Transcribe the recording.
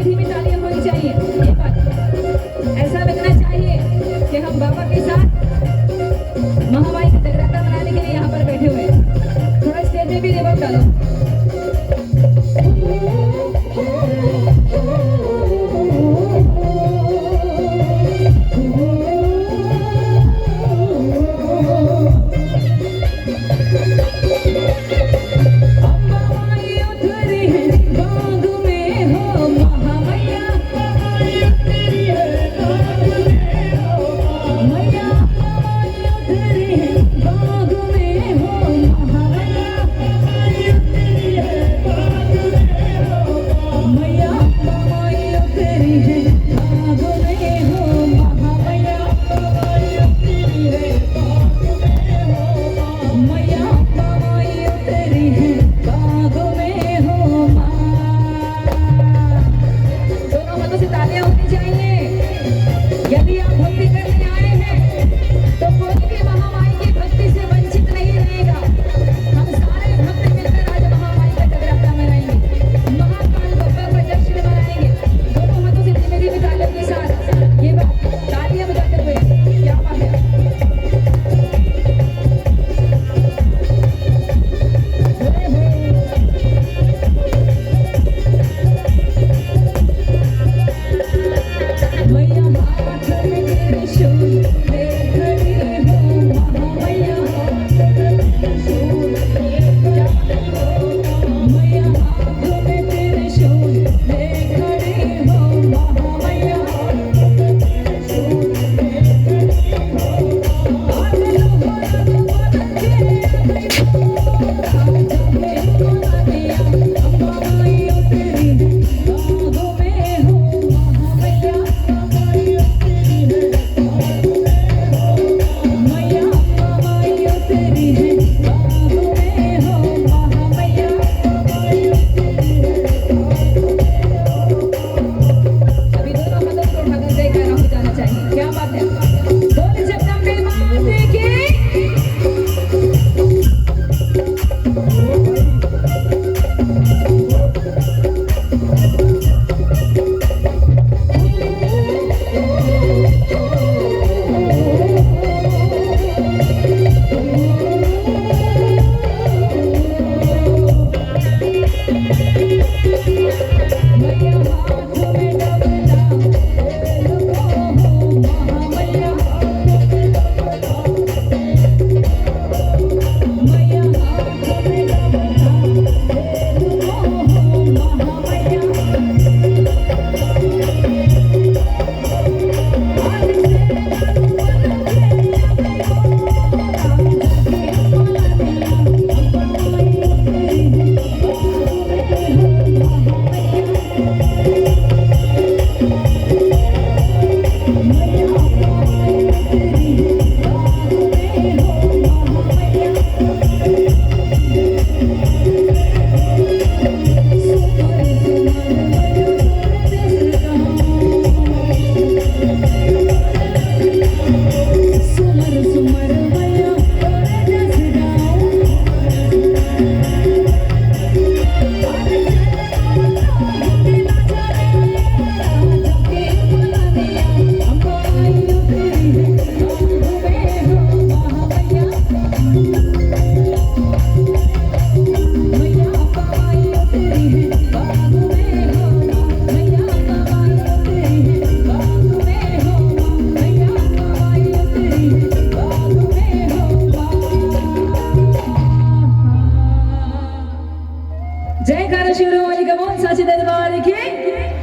धीमी तालियां होनी चाहिए। ये बात ऐसा लगना चाहिए कि हम बाबा के साथ महामाई का जगराता मनाने के लिए यहाँ पर बैठे हुए हैं। थोड़ा स्टेज में भी रिवर्ब डालो। यदि आप भक्ति करने आए हैं तो कोई भी महामाई की भक्ति से वंचित नहीं रहेगा। हम सारे भक्त मिलकर आज महामाई का जगराता मनाएंगे, महाकाल बप्पा का जश्न मनाएंगे। दोनों हाथों से धीमे धीमे तालियों के साथ ये तालियां बजाते हुए क्या बात है। जयकारा शिवराज का बोल साचे दरबार की।